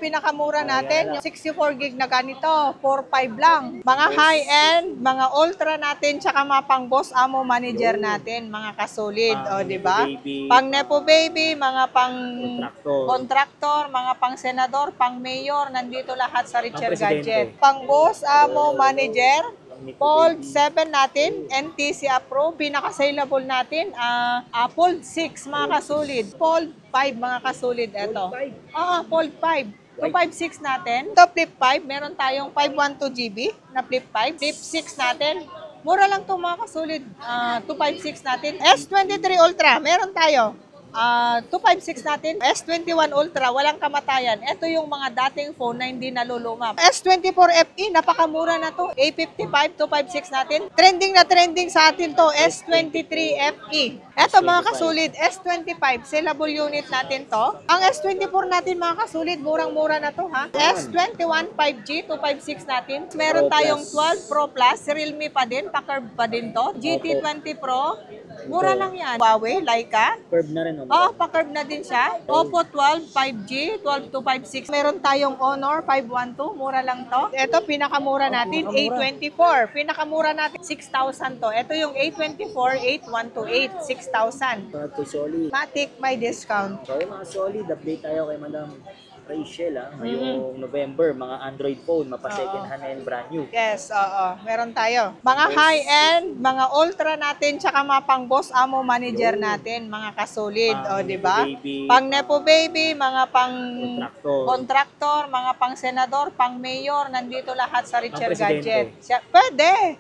pinakamura natin, yung 64 gig na ganito, 4.5 lang. Mga high-end, mga ultra natin, tsaka mga pang boss amo manager natin, mga kasolid, o di ba? Pang nepo baby, mga pang contractor, mga pang senador, pang mayor, nandito lahat sa Richard Gadget. Pang boss amo manager, Fold 7 natin, NTC approved, pinaka-saleable natin, Fold 6 mga kasulid, Fold 5 mga kasulid, ito. Fold 5. 256 natin. Ito flip 5, meron tayong 512 GB na flip 5. Flip 6 natin, mura lang ito mga kasulid, 256 natin. S23 Ultra, meron tayo. 256 natin. S21 Ultra, walang kamatayan. Ito yung mga dating phone na hindi naluluma. S24 FE, napakamura na to. A55, 256 natin. Trending na trending sa atin to. S23 FE. Ito mga kasulid, S25, sellable unit natin to. Ang S24 natin mga kasulid, murang-mura na to ha. S21 5G, 256 natin. Meron tayong 12 Pro Plus, Realme pa din, pa-curve pa din to. GT20 Pro, mura lang yan. Huawei, Leica. Curve na rin. Pa-curve na din siya. Oppo 12 5G, 12256. Meron tayong Honor 512, mura lang to. Ito pinakamura natin, A24. Pinakamura natin 6,000 to. Ito yung A24 8128, 6,000. Matic may discount. So mga solid, update tayo kay Madam Rachel ngayong November, mga Android phone, mapa-second hand and brand new. Yes, oo. Meron tayo. Mga high-end, mga ultra natin, tsaka mga pang boss amo manager natin, mga kasolid, o di ba? Pang nepo baby, mga pang contractor, mga pang senador, pang mayor, nandito lahat sa Richard Gadget. Pwede.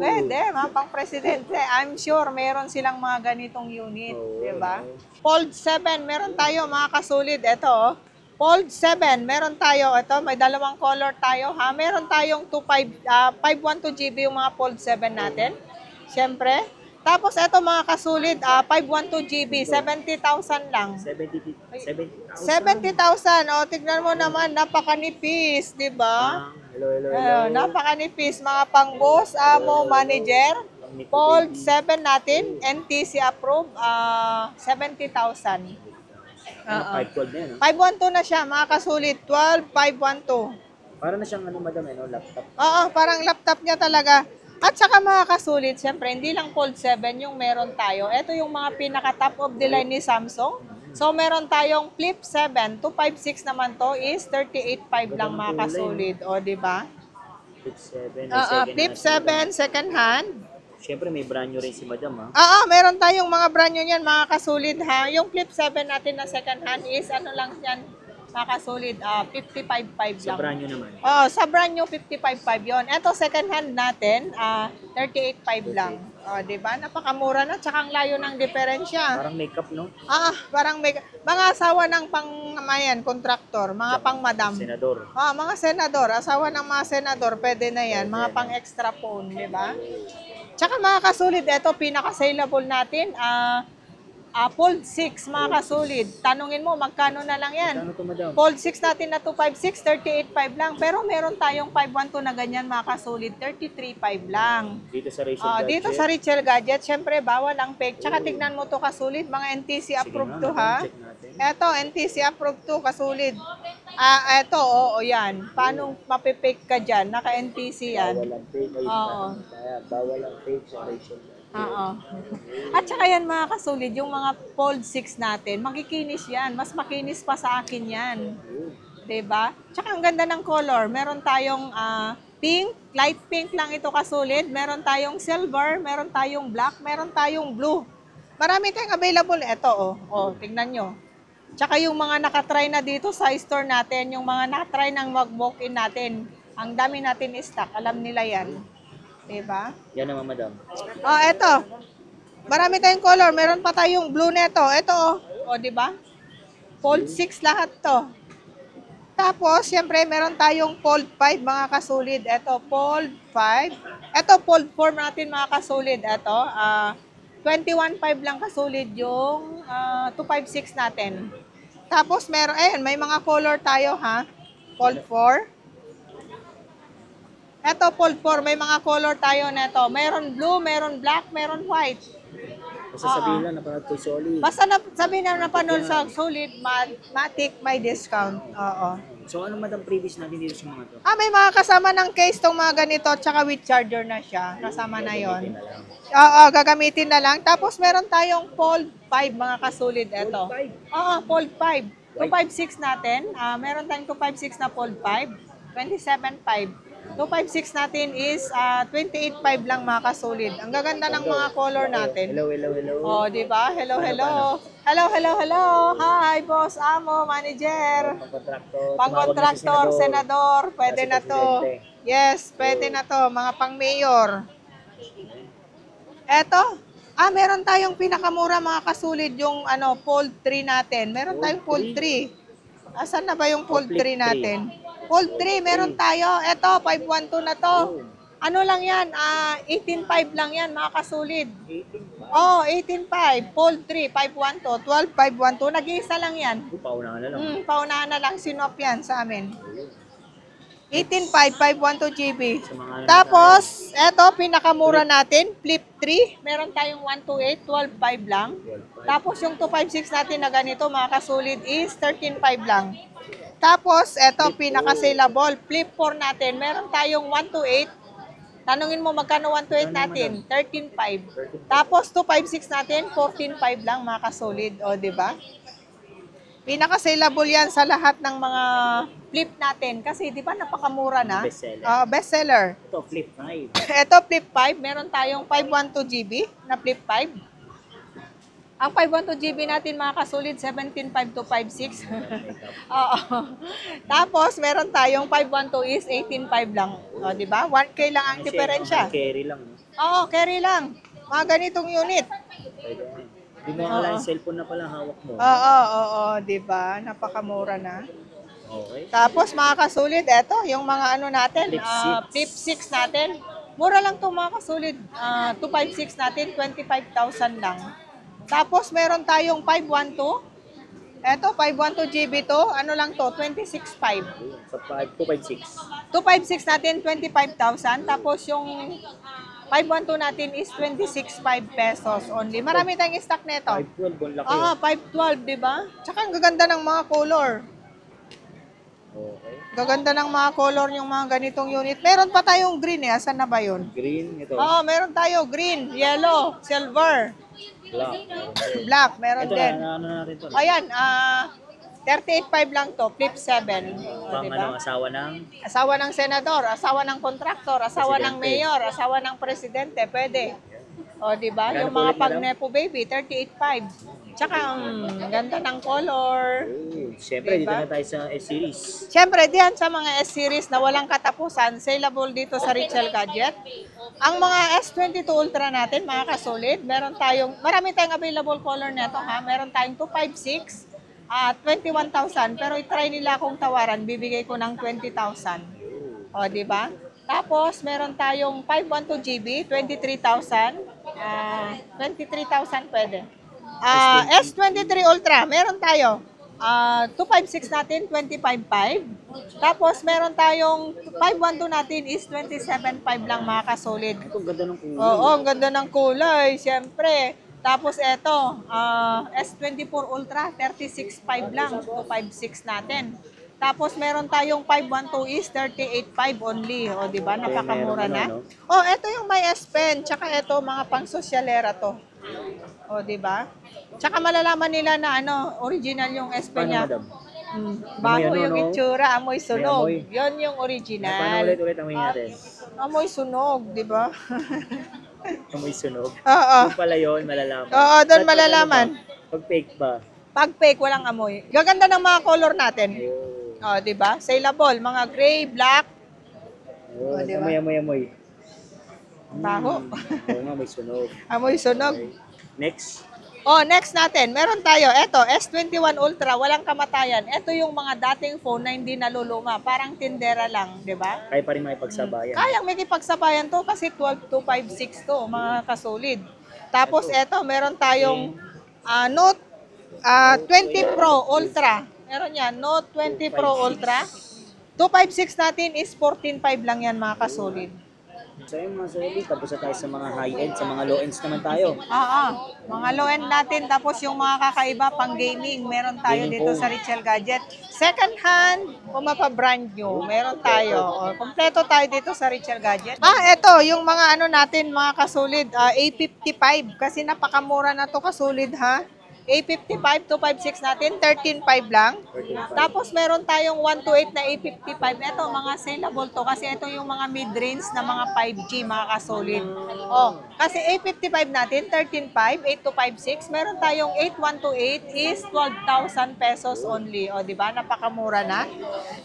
Pwede, mga pang presidente. I'm sure meron silang mga ganitong unit, di ba? Fold 7, meron tayo mga kasolid. Ito, Fold 7, meron tayo. Ito, may dalawang color tayo ha. Meron tayong 512 GB yung mga Fold 7 natin. Siyempre. Tapos ito mga kasulid, 512 GB, 70,000 lang. 70,000. O, tignan mo naman, napakanipis, di ba? Napakanipis, mga pang-boss, amo, manager. Fold 7 natin, NTC approved, 70,000. 512 na yan. 512 na siya, mga kasulit. 12, 512. Para na siyang madam, laptop. Oo, parang laptop niya talaga. At saka mga kasulit, siyempre, hindi lang Fold 7 yung meron tayo. Ito yung mga pinaka-top of the line ni Samsung. So, meron tayong Flip 7. 256 naman to is 38.5 lang mga kasulit. O, di ba? Flip 7. Flip 7, second hand. Siyempre, may brand new rin si Madam meron tayong mga brand new niyan, mga kasulit ha. Yung Flip 7 natin na second hand is ano lang yan, mga kasulit, 55.5 lang. Sa brand new naman. Sa brand new, 55.5 yon. Ito, second hand natin, 38.5 lang. Di ba? Napakamura na, tsaka ang layo ng diferensya. Parang makeup, no? Parang mga asawa ng pang-mayan, kontraktor, mga pang-madam. Senador. Mga senador, asawa ng mga senador, pwede na yan. Mga pang-extra phone, di ba? Tsaka mga kasulit, ito pinaka-saleable natin, Fold 6 mga kasulit. Tanungin mo, magkano na lang yan? Magkano to, Madam? Fold 6 natin na 256, 38.5 lang. Pero meron tayong 512 na ganyan mga kasulit, 33.5 lang. Dito sa Rachel Gadget. Dito sa Rachel Gadget, syempre bawal ang fake. Tsaka tignan mo to kasulit, mga NTC approved to ha. Ito, NTC approved to kasulit. Ito, yan. Paano mapipake ka dyan? Naka-NTC yan. Bawal ang fake. Bawal ang fake sa Rachel Gadget. At saka yan mga kasulit, yung mga Fold 6 natin, makikinis yan. Mas makinis pa sa akin yan. Diba? Tsaka ang ganda ng color. Meron tayong pink, light pink lang ito kasulit. Meron tayong silver, meron tayong black, meron tayong blue. Marami tayong available. Ito, tingnan nyo. Tsaka yung mga nakatry na dito sa store natin, yung mga nakatry ng mag-walk-in natin, ang dami natin stock, alam nila yan. Diba? Yan naman, Madam. Ito. Marami tayong color. Meron pa tayong blue neto. Ito, diba? Fold 6 lahat to. Tapos, siyempre, meron tayong Fold 5, mga kasulid. Ito, Fold 5. Ito, Fold 4 natin, mga kasulid. Ito, 21.5 lang kasulid yung 256 natin. Tapos, meron, may mga color tayo, ha? Fold 4. Ito, Fold 4, may mga color tayo neto. Meron blue, meron black, meron white. Basta sabihin lang, napanood ko solid. Basta sabihin na napanood sa solid, Matic, may discount. So, ano madam previous natin dito sa mga to? May mga kasama ng case tong mga ganito, tsaka with charger na siya. Kasama na yon. Gagamitin na lang. Oo, gagamitin na lang. Tapos meron tayong Fold 5 mga kasulid. Ito. Fold 5? Oo, Fold 5. 256 natin. Meron tayong 256 na Fold 5. 27.5. 256 natin is 28.5 lang mga kasulid. Ang gaganda ng mga color natin. Hello, hello, hello. Oh, di ba? Hello, hello. Hello, hello, hello. Hi, boss, amo, manager. Pang-kontraktor. Pang-kontraktor, senador. Pwede Si na to. Presidente. Yes, pwede na to. Mga pang-mayor. Eto. Meron tayong pinakamura mga kasulid yung Fold 3 natin. Meron tayong Fold 3. Asan na ba yung Fold 3 natin? Fold 3, meron tayo. Eto, 512 na to. Ano lang yan? 18.5 lang yan, mga kasulid. 18.5. Fold 3, 512. 12, 512. Nag-iisa lang yan. Paunahan na lang. Paunahan na lang. Sinop yan sa amin. 18.5, 512 GB. Tapos, eto, pinakamura natin, Flip 3. Meron tayong 128, 12.5 lang. Tapos, yung 256 natin na ganito, mga kasulid, is 13.5 lang. Tapos, eto, pinaka-saleable, Flip 4 natin. Meron tayong 128. Tanungin mo, magkano 128 natin? 13.5. Tapos, 256 natin, 14.5 lang, mga kasulid. O, diba? Pinaka-saleable yan sa lahat ng mga flip natin. Kasi, di ba, napakamura na? Bestseller. Bestseller. Ito, Flip 5. Ito, Flip 5. Meron tayong 512 GB na Flip 5. Ang 512 GB natin, mga kasulid, 17.5 to 5.6. Oo. Tapos, meron tayong 512 is 18.5 lang. O, di ba? 1K lang ang diferensya. Carry lang. Oo, carry lang. Mga ganitong unit. Pwede. Hindi mo akala yung cellphone na pala hawak mo. Oo, di ba? Napakamura na. Okay. Tapos mga kasulit, eto, yung mga ano natin, Flip 6. Flip 6 natin. Mura lang to mga kasulit. 256 natin, 25,000 lang. Tapos meron tayong 512. Eto, 512 GB to. Ano lang to? 26.5. Sa 256. 256 natin, 25,000. Tapos yung 512 natin is 26.5 pesos only. Marami tayong stock nito. 512, ang laki. 512, di ba? Tsaka ang gaganda ng mga color. Okay. Gaganda ng mga color yung mga ganitong unit. Meron pa tayong green eh. Asan na ba yun? Green, ito. Meron tayo green, yellow, silver, Black. black. Meron Ito din. na, ano natin to? Ayan, 38.5 lang to, Flip 7. Pang Diba? asawa ng Asawa ng senador, asawa ng kontraktor, asawa ng Presidente. mayor, asawa ng presidente, pwede. Di ba? Magkano Yung mga ulit, pang madam? Nepo baby, 38.5. Tsaka, ganda ng color. Siyempre, Diba? dito na tayo sa S-Series. Siyempre, diyan sa mga S-series na walang katapusan, saleable dito sa Richel Gadget. Ang mga S22 Ultra natin, mga kasolid, marami tayong available color nito ha. Meron tayong 256 at 21,000. Pero i-try nila akong tawaran, bibigay ko ng 20,000. Di ba? Tapos, meron tayong 512 GB, 23,000. 23,000 pwede. S23 Ultra, meron tayo. 256 natin, 25.5. Tapos, meron tayong 512 natin is 27.5 lang mga kasolid. Ito, ang ganda ng kulay. Oo, ang ganda ng kulay, siyempre. Tapos, eto, S24 Ultra, 36.5 lang, 256 natin. Tapos, meron tayong 512 is 38.5 only. O, di ba? Napakamura na. Eto yung may S Pen. Tsaka eto, mga pang-sosyalera to. O, di ba? Tsaka malalaman nila na original yung S Pen niya. Madam? Bago Amoy yung itsura, amoy sunog. May amoy. Yon yung Paano original. ulit amoy natin? Amoy sunog, di ba? Amoy sunog. Oo. Yung pala yun, malalaman. Oo, doon Ba't pag malalaman. ano ba? Pag fake ba? Pag fake, walang amoy. Gaganda ng mga color natin. Ayun. Di ba? Saleable, mga gray, black. Ayun. Diba? Amoy. Baho. Oo nga, may sunog. Amoy sunog. Okay. Next. Next natin, meron tayo, eto, S21 Ultra, walang kamatayan. Ito yung mga dating phone na hindi naluluma, parang tindera lang, di ba? Kaya pa rin makipagsabayan. Kayang may kipagsabayan to kasi 12256 to, mga kasolid. Tapos eto, meron tayong Note 20 Pro Ultra. Meron yan, Note 20 Pro Ultra. 256 natin is 14.5 lang yan, mga kasolid. So yun mga solid, tapos na tayo sa mga high-end, sa mga low-ends naman tayo. Oo, mga low-end natin. Tapos yung mga kakaiba pang gaming, meron tayo Gaming dito phone. sa Richel Gadget. Second hand, o mapa-brand new, meron tayo. O, kompleto tayo dito sa Richel Gadget. Eto, yung mga ano natin, mga kasulid, A55. Kasi napakamura na to kasulid ha. A55, 256 natin, 13.5 lang. 13.5. Tapos meron tayong 128 na A55. Ito, mga saleable to kasi ito yung mga mid-range na mga 5G, mga kasolid. Oh, kasi A55 natin, 13.5, 8256. Meron tayong 8128 is 12,000 pesos only. O, di ba? Napakamura na.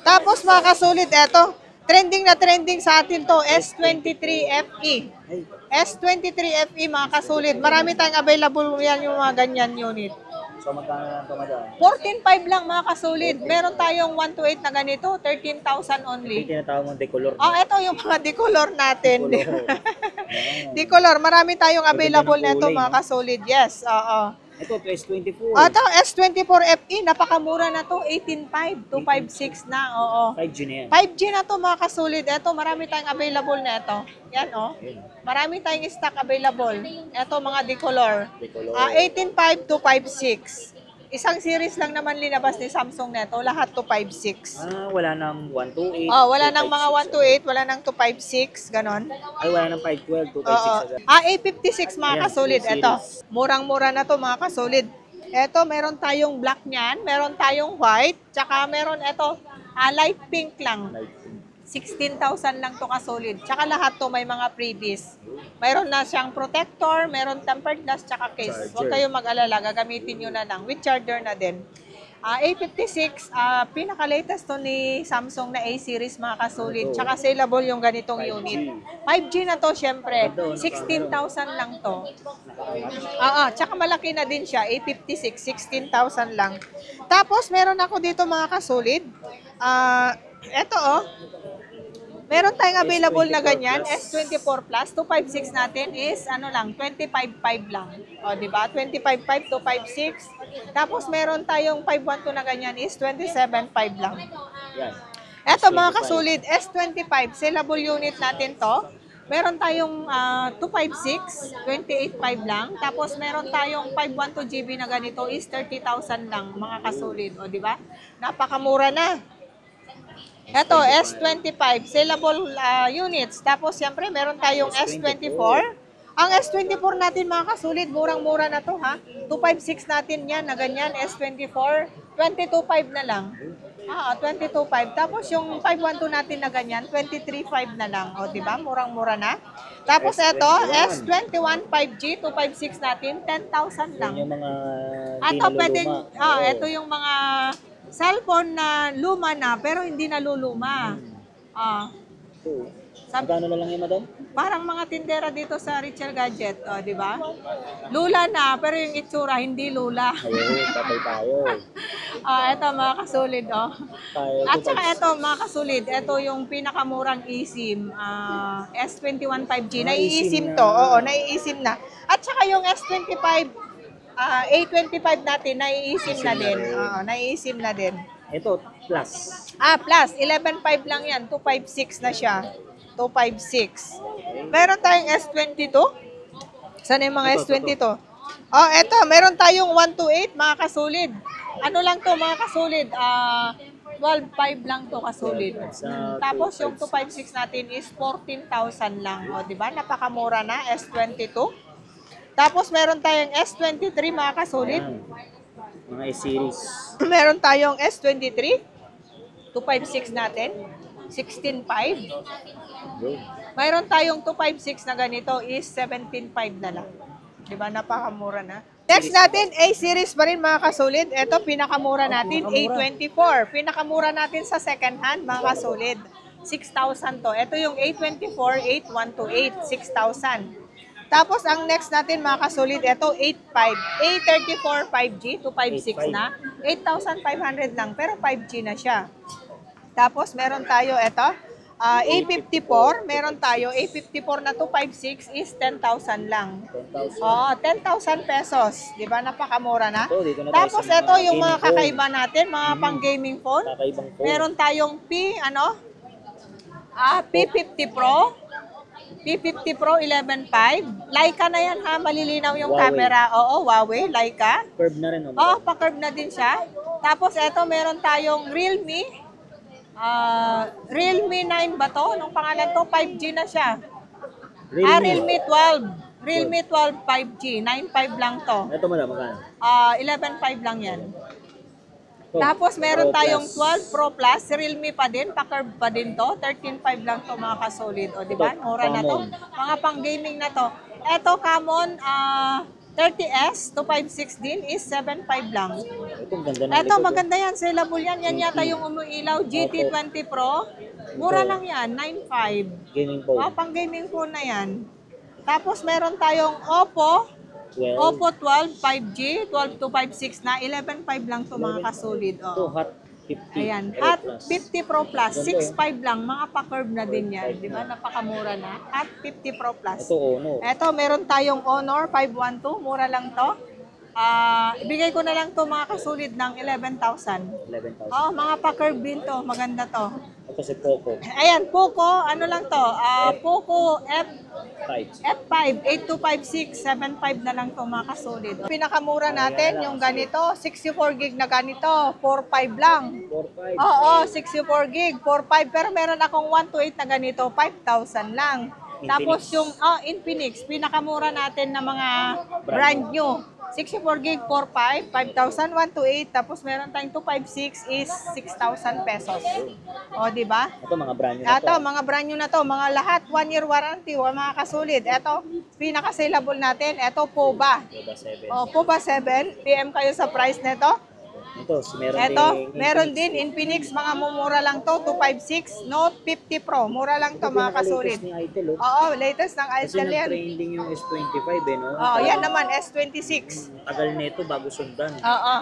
Tapos mga kasolid, ito, trending na trending sa atin to, S23FE. Ay, S23FE, mga kasolid. Marami tayong available yan yung mga ganyan unit. so magkano lang ito, madam? 14.5 lang mga kasulid. Meron tayong 128 na ganito, 13,000 Yung only. tinatawag mong decolor. Ito yung mga decolor natin. Decolor. Decolor, marami tayong available Maganda ng nito kulay, mga no? kasulid. Yes, oo. Ito, S24. Ito, S24FE, napakamura na to, 18.5, 256 na, oo. 5G na yan. 5G na to mga kasulid. Ito, marami tayong available na ito. Yan, oh. Ayun, Marami tayong stock available. Ito, mga decolor. decolor. 18.5 to 5.6. Isang series lang naman linabas ni Samsung neto, lahat to 5.6. Wala nang 128. Wala nang mga 128, wala nang 256, ganon. Ay, wala nang 512, 256 Oo. agad. A56 mga Ayan, kasolid. series. Ito, murang-mura na to mga kasolid. Ito, meron tayong black niyan, meron tayong white, tsaka meron ito, light pink lang. Light pink. 16,000 lang to kasolid. Tsaka lahat to may mga freebies. Mayroon na siyang protector, meron tempered glass, tsaka case. Huwag Charger. kayong mag-alala, gagamitin nyo na lang. With charger na din. A56, pinaka-latest to ni Samsung na A-series mga kasolid. Tsaka saleable yung ganitong 5G. unit. 5G na to syempre. 16,000 lang to. Tsaka malaki na din siya. A56, 16,000 lang. Tapos meron ako dito mga kasolid. Eto meron tayong available na ganyan, S24 Plus, 256 natin is ano lang, 25.5 lang. O, di ba? 25.5 to 56. Tapos meron tayong 512 na ganyan is 27.5 lang. Yan. Eto mga kasulid, S25, saleable unit natin to. Meron tayong 256, 28.5 lang. Tapos meron tayong 512 GB na ganito is 30,000 lang mga kasulid. O, di ba? Napakamura na. Ito, S25, saleable units. Tapos, siyempre, meron tayong S24. Ang S24 natin, mga kasulid, murang-mura na to, ha? 256 natin yan, na ganyan, S24. 22.5 na lang. 22.5. Tapos, yung 512 natin na ganyan, 23.5 na lang. O, di ba? Murang-mura na. Tapos, ito, S21 5G, 256 natin, 10,000 lang. Yan yung mga Ito, pwede, ito yung mga cellphone na luma na, pero hindi naluluma. So, Sab- magkano na lang yan, madam? Parang mga tindera dito sa Richel Gadget, di ba? Lula na, pero yung itsura, hindi lula. Ayun, patay tayo. Ito mga kasulid, Tayo, At saka ito mga kasulid, ito yung pinakamurang eSIM, S21 5G. Nai-eSIM to, nai-eSIM na. At saka yung S25, A25 natin, nai-eSIM na din. Nai-eSIM na din. Ito, plus. Plus, 11.5 lang yan. 256 na siya. 256. Meron tayong S22. Saan yung mga S22? Eto, meron tayong 128, mga kasulid. Ano lang to, mga kasulid? 12.5 lang to kasulid. Tapos yung 256 natin is 14,000 lang. O, di ba? Napakamura na, S22. Tapos meron tayong S23, mga kasulid. Ayan. Mga S-series. Meron tayong S23. 256 natin. 16.5. Yun. Mayroon tayong 256 na ganito is 17.5 na lang. Diba? Napakamura na. Next natin, A-series pa rin mga kasulid. Ito, pinakamura natin, A24. Pinakamura natin sa second hand, mga kasulid. 6,000 to. Ito yung A24, 8128, 6,000. Tapos, ang next natin, mga kasulid, ito, 8.5. A34 5G, 256 na. 8,500 lang, pero 5G na siya. Tapos, meron tayo, ito, A54, meron tayo, A54 na 256 is 10,000 lang. 10,000. 10,000 pesos. Di ba? Napakamura na. Ito, dito na tayo Tapos, sa ito mga yung mga gaming phone. kakaiba natin, mga pang-gaming phone. Kakaibang phone. Meron tayong P50 Pro. P50 Pro 11.5. Leica na yan ha, malilinaw yung Huawei. camera. Oo, Huawei, Leica. Curve na rin, no? Oo, pa-curve na din siya. Tapos eto, meron tayong Realme. Realme 9 ba to? Nung pangalan to, 5G na siya. Realme 12. Realme 12 5G. 9.5 lang to. Ito madam, magkano? 11.5 lang yan. Ito, Tapos meron Pro tayong Plus. 12 Pro Plus, Realme pa din, pa-curve pa din to. 13.5 lang to mga kasolid. O, di ba? Ito, Mura na to. common. Mga pang-gaming na to. Ito, Camon 30S 256 din is 7.5 lang. Ito, ang ganda ng Ito, likod, maganda yan. Saleable yan. Yan yata yung umuilaw. GT20 Pro. Mura lang yan. 9.5. Gaming phone. Pang-gaming phone na yan. Tapos meron tayong Oppo. 12. Oppo 12 5G, 12256 na, 11.5 lang to mga kasolid. Ito, Oh. Hot 50. Ayan, Pro Hot Plus. 50 Pro Plus, Ganda, 6.5 lang, mga pa-curve na din yan, 5 di ba? Napakamura na. Hot 50 Pro Plus. Ito, Ono. Eto, meron tayong Honor 512, mura lang to. Ibigay ko na lang to mga kasolid ng 11,000. 11,000. Oh, mga pa-curve din to, maganda to. Ito si Poco. Ayan, Poco, ano lang to? Poco 5. F5, 8256, 75 na lang to mga kasolid. Pinakamura natin yung ganito, 64 gig na ganito, 45 lang. 4,500. Oo, 64 gig, 45. Pero meron akong 128 na ganito, 5,000 lang. Tapos yung Infinix, pinakamura natin na mga brand new. 64 gig, 45, 5,000, 128. Tapos meron tayong 256 is 6,000 pesos. O, di ba? Ito, mga brand new na to. Ito, mga brand new na to, mga lahat, 1 year warranty, mga kasulid. Ito, pinaka-saleable natin, ito, POBA. Diba, 7. O, POBA 7, PM kayo sa price nito. Ito, meron Ito, ding meron din Infinix, mga mumura lang to, 256, Note 50 Pro, mura lang to mga kasulid. ni Itel, oh. Oo, latest ng Kasi Itel yan. trending yung S25, eh, no? Oo, yan naman, S26. Tagal nito bago sundan. Oo.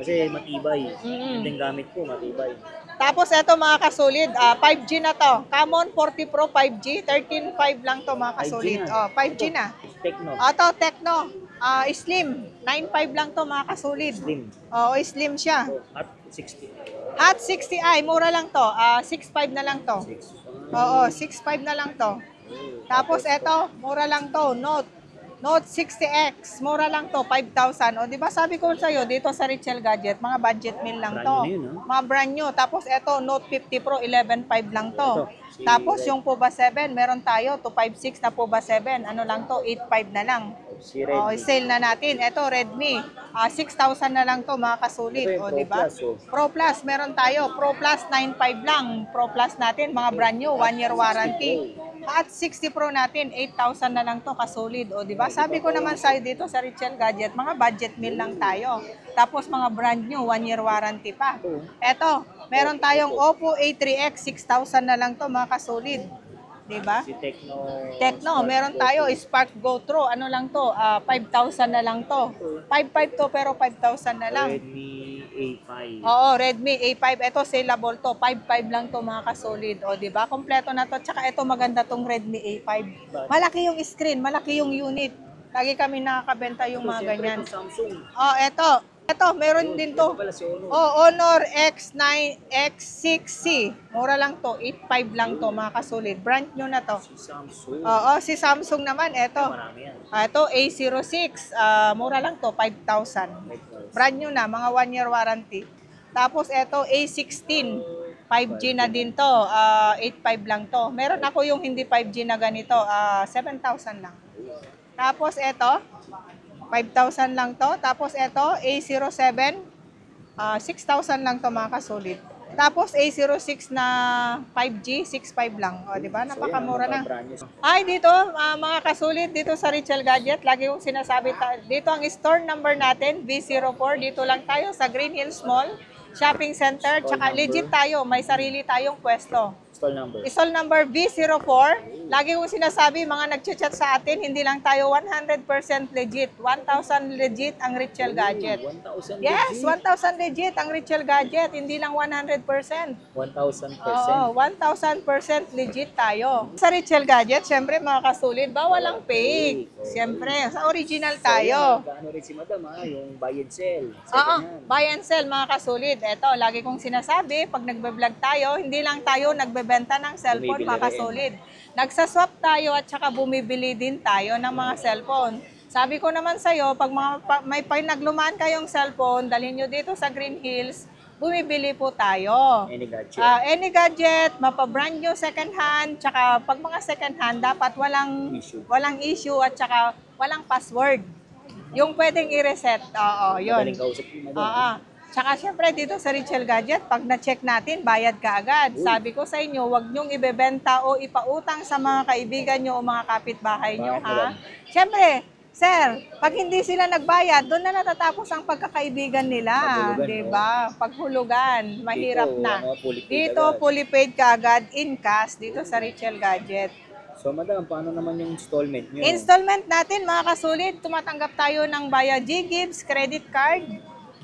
Kasi matibay. Yung gamit ko, matibay. Tapos ito mga kasulid, 5G na to. Camon 40 Pro 5G, 13.5 lang to mga kasulid. 5G na. 5G na. Tecno. Ito, Tecno, Slim, 9.5 lang to mga kasulid. Slim. Oo, Slim siya. Oh, at 60. Hot 60i, mura lang to. 6.5 na lang to. 6. Oo, 6.5 na lang to. Tapos ito, mura lang to. Note 60X, mura lang to, 5,000. O, di ba sabi ko sa iyo dito sa Richel Gadget, mga budget meal lang to. Brand new na yun, Mga brand new. Tapos ito, Note 50 Pro, 11.5 lang to. Ito, si Tapos Red. yung POBA 7, meron tayo, 256 na POBA 7. Ano lang to, 8.5 na lang. Si O, Redmi. sale na natin. Ito, Redmi. 6,000 na lang to, mga kasulit. Ito yung O, Pro di ba? Plus, oh. Pro Plus, meron tayo. Pro Plus, 9.5 lang. Pro Plus natin, mga brand new, 1 year warranty. At 60 Pro natin, 8,000 na lang to, kasolid. O, di ba? Sabi ko naman sa'yo dito sa Richel Gadget, mga budget meal lang tayo. Tapos mga brand new, 1 year warranty pa. Eto, meron tayong Oppo A3X, 6,000 na lang to, mga kasolid. Di ba? Si Tecno. Tecno, meron tayo, Spark Go Pro, ano lang to, 5,000 na lang to. 5,500 to, pero 5,000 na lang. Redmi A5. Oo, Redmi A5, ito saleable to, 5,500 lang to mga kasolid. O, di ba? Kompleto na to. Tsaka ito maganda tong Redmi A5. Malaki yung screen, malaki yung unit. Lagi kami nakakabenta yung mga ganyan. Samsung. Oh, ito, meron din to. Ito pala si Ono. Oh, Honor X9, X6C. Mura lang to, 8,500 lang to mga kasolid. Brand new na to. Si Samsung. Oo, si Samsung naman, ito. Marami yan. Ito, A06, mura lang to, 5,000. Brand new na, mga 1 year warranty. Tapos ito, A16, 5G na din to, 8,500 lang to. Meron ako yung hindi 5G na ganito, 7,000 lang. Tapos ito, 5,000 lang to. Tapos ito, A07, 6,000 lang to mga kasulit. Tapos A06 na 5G, 6,500 lang. O, di ba? Napakamura na. Ay, dito, mga kasulit, dito sa Richel Gadget, lagi kong sinasabi, dito ang store number natin, B04. Dito lang tayo sa Green Hills Mall, Shopping Center. Tsaka legit tayo, may sarili tayong pwesto. Stall number. Stall number B04. Lagi kong sinasabi, mga nagchat-chat sa atin, hindi lang tayo 100% legit. 1,000 legit ang Richel Gadget. 1,000 Yes, legit. 1,000 legit ang Richel Gadget. Hindi lang 100%. 1,000%. Oo, 1,000% legit tayo. Sa Richel Gadget, syempre mga kasulid, bawal ang fake. Syempre, sa original tayo. Gaano rin si Madam, yung buy and sell. Oo, buy and sell mga kasulid. Eto, lagi kong sinasabi, pag nagbe-vlog tayo, hindi lang tayo nagbe-vlog nagbebenta ng cellphone, Bumibili mga rin. kasolid. Nagsaswap tayo at saka bumibili din tayo ng mga cellphone. Sabi ko naman sa'yo, pag may pinaglumaan kayong cellphone, dalhin nyo dito sa Green Hills, bumibili po tayo. Any gadget. Any gadget, mapa-brand new second hand, tsaka pag mga second hand, dapat walang issue at tsaka walang password. Yung pwedeng i-reset. Oo, yun. Madaling kausap ni madam. Oo. Tsaka syempre dito sa Richel Gadget, pag na-check natin, bayad ka agad. Sabi ko sa inyo, wag nyong ibebenta o ipautang sa mga kaibigan nyo o mga kapitbahay nyo, Bakit, ha? madam? Syempre, sir, pag hindi sila nagbayad, doon na natatapos ang pagkakaibigan nila. Paghulugan, Diba? Paghulugan. Mahirap Dito, na. fully paid Dito, agad. fully paid ka agad in cash dito sa Richel Gadget. So madam, paano naman yung installment nyo? Installment natin, mga kasulit, tumatanggap tayo ng via G-Gives, credit card.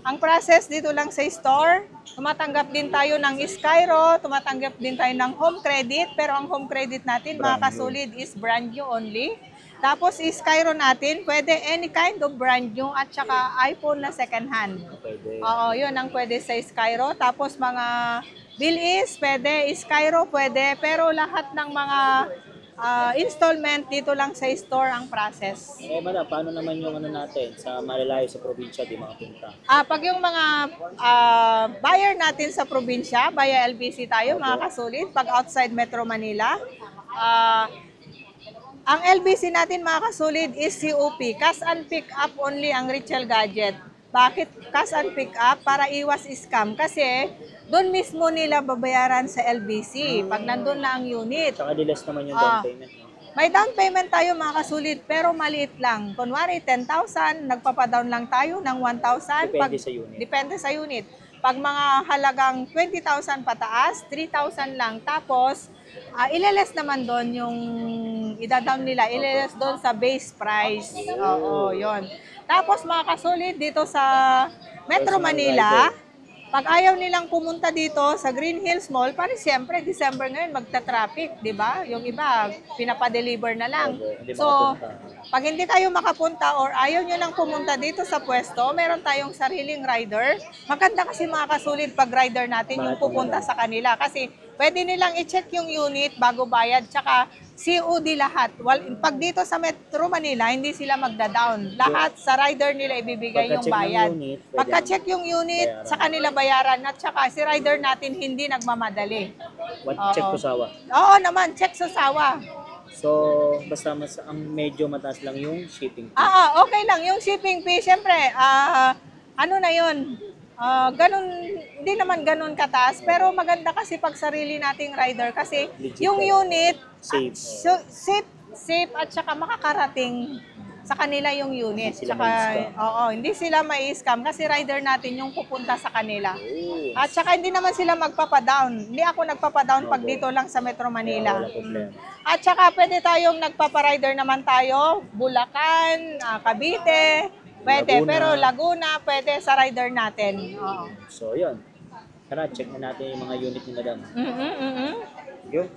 Ang process dito lang sa store, tumatanggap din tayo ng Skyro, tumatanggap din tayo ng home credit, pero ang home credit natin, mga Brand new. kasulit, is brand new only. Tapos Skyro natin, pwede any kind of brand new at saka iPhone na second hand. Pwede. Oo, yun ang pwede sa Skyro. Tapos mga Bilis, pwede, Skyro pwede, pero lahat ng mga installment dito lang sa store ang process. Madam, paano naman yung ano natin sa malalayo sa probinsya, di makapunta? Pag yung mga buyer natin sa probinsya, via LBC tayo, mga kasulit, pag outside Metro Manila, ang LBC natin, mga kasulit, is COP, cash and pick up only ang Richel Gadget. Bakit cash and pick up? Para iwas scam. Kasi doon mismo nila babayaran sa LBC pag nandun na ang unit. Tsaka dilas naman yung down payment. No? May down payment tayo, mga kasulit, pero maliit lang. Kunwari, 10,000, nagpapadown lang tayo ng 1,000. Depende sa unit. Depende sa unit. Pag mga halagang 20,000 pataas, 3,000 lang. Tapos, ileles naman doon yung ida-down nila. Ileles doon sa base price. Oo, yon. Tapos, mga kasulit, dito sa Metro Personal Manila, rider. pag ayaw nilang pumunta dito sa Green Hills Mall, para siyempre, December ngayon, magta-traffic, di ba? Yung iba, pinapa-deliver na lang. Opo, hindi So, makapunta. pag hindi kayo makapunta or ayaw nyo lang pumunta dito sa pwesto, meron tayong sariling rider. Maganda kasi, mga kasulit, pag rider natin yung pupunta sa kanila. Kasi pwede nilang i-check yung unit bago bayad, tsaka COD lahat. Pag dito sa Metro Manila, hindi sila magda-down. Lahat sa rider nila ibibigay yung Pagka-check ng bayad. unit, pwede Pagka-check yung unit, bayaran. sa kanila bayaran. At saka si rider natin hindi nagmamadali. Check Oo. ko sawa. Oo naman, check sa sawa. So, basta ang medyo mataas lang yung shipping fee. Okay lang. Yung shipping fee, syempre, ano na yun? Ganun, hindi naman ganun kataas. Pero maganda kasi pag sarili nating rider. Kasi Legit yung talaga. unit, Safe. safe at saka makakarating sa kanila yung unit. Hindi sila Tsaka, mai-scam. hindi sila mai-scam kasi rider natin yung pupunta sa kanila. Oh. At saka hindi naman sila magpapadown. Hindi ako nagpapadown pag Okay. dito lang sa Metro Manila. Wala problema. At saka pwede tayong nagpaparider naman tayo, Bulacan, Cavite, pwede. Laguna. Pero Laguna, pwede sa rider natin. Oo. So, yun. Tara, check na natin yung mga unit ni madam. Mm-mm, mm-mm. Yun.